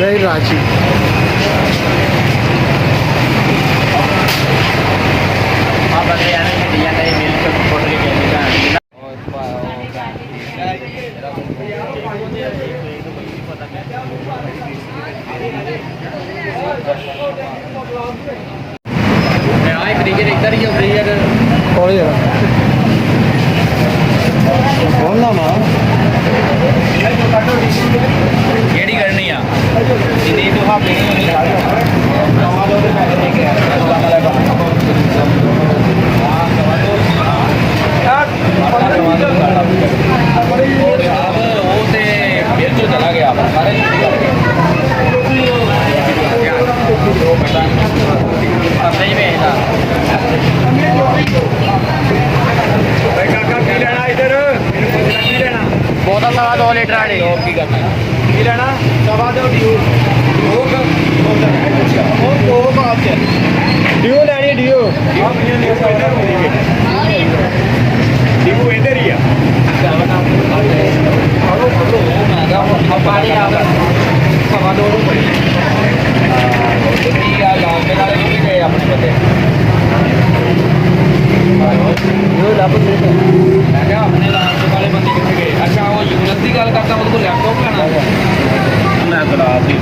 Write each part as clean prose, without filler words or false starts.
very Raji. आप बंदे यार डिजाइन नहीं मिल के फोटो के कैमरा मैं क्रिकेट इधर ही क्रिकेट कौन है कौन ना मां केड़ी करनी आ इन्हीं तो हां नहीं नवा लोग पैसे लेके आए अस्सलाम वालेकुम हां नवा लोग यार अब वो ते फिर तो चला गया सारे नहीं भेजता भाई काका की लेना इधर की लेना बोतल लगा 2 लीटर वाली और की करना की लेना सवा दो ड्यू वो बात है ड्यू लेनी ड्यू ड्यू इधर ही है पानी सवा 2 रुपये लाल के वाले भी गए अपने बंदे मैं क्या अपने लाल वाले बंदे कितने गए अच्छा वो यूनिट की गल करता मतलब लैपटॉप लेना मैं गलास ही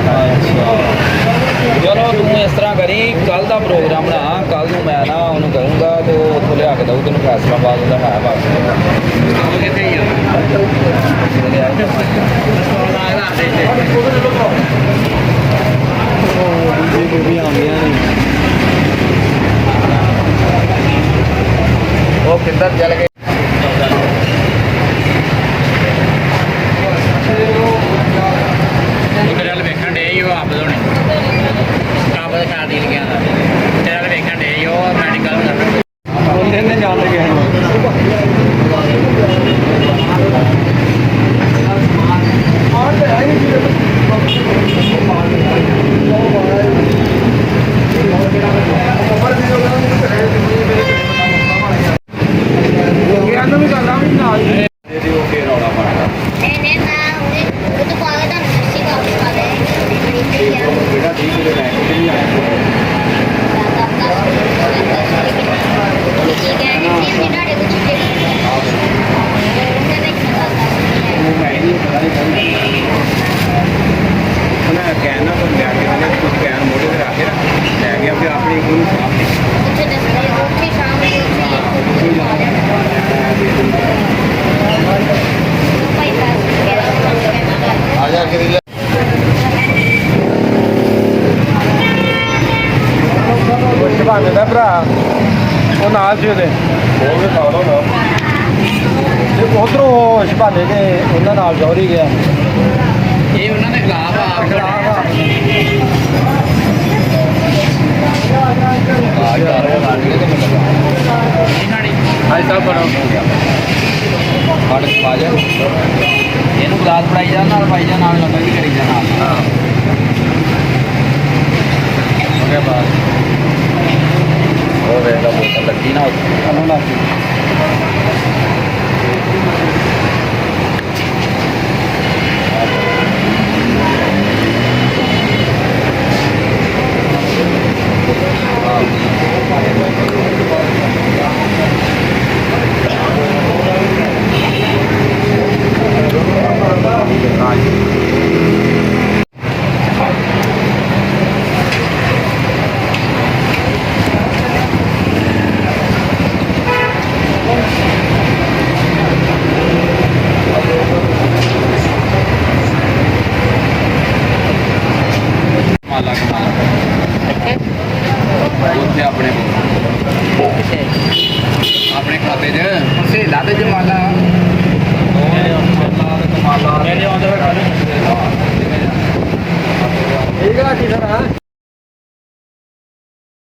चलो तू इस तरह करी कल का प्रोग्राम बना कल ਨੂੰ मैं ना ਉਹਨੂੰ ਕਹੂੰਗਾ ਤੇ ਉਹ ਉੱਥੋਂ ਲਿਆ ਕੇ ਦਊ ਤੈਨੂੰ ਫੈਸਲਾਬਾਦ ਦਾ ਹੈ ਬਾਕੀ ਕਿੱਥੇ ਹੀ ਆ ये भी आ गया नहीं वो किधर चल गए मेरे वाल वेखण डे ही आप धोने आप खा दी गया तेरे वाल वेखण डे ही मैडिकल बोलने ने जान लगे हैं ਸ਼ਬਾਨੇ ਦਾ ਭਰਾ ਉਹ ਨਾਲ ਸੀ ਉਹਦੇ ਉਹ ਵੀ ਖਾ ਲਓ ਨਾ ਤੇ ਉਧਰੋਂ ਸ਼ਬਾਨੇ ਦੇ ਉਹਨਾਂ ਨਾਲ ਜੌਹਰੀ ਗਿਆ ਇਹ ਉਹਨਾਂ ਦੇ ਖਿਲਾਫ ਆ ਖਿਲਾਫ ਆ ਯਾਰ ਉਹ ਲਾ ਕੇ ਤੇ ਮੈਨੂੰ ਅੱਜ ਤੱਕ ਬਣੋ ਫੜ ਪਾ ਜਾ ਇਹਨੂੰ ਗਲਾਸ ਫੜਾਈ ਜਾ ਨਾਲ ਪਾਈ ਜਾ ਨਾਲ ਲੱਗਾ ਕੀ ਕਰੀ ਜਾ ਨਾਲ ਹਾਂ ਹੋ ਗਿਆ ਬਾਤ ਉਹ ਵੇਖਦਾ ਬੋਤਲ ਲੱਗੀ ਨਾ ਉਹਨੂੰ ਲੱਗੀ अपने खाते च सहेला तो जमाला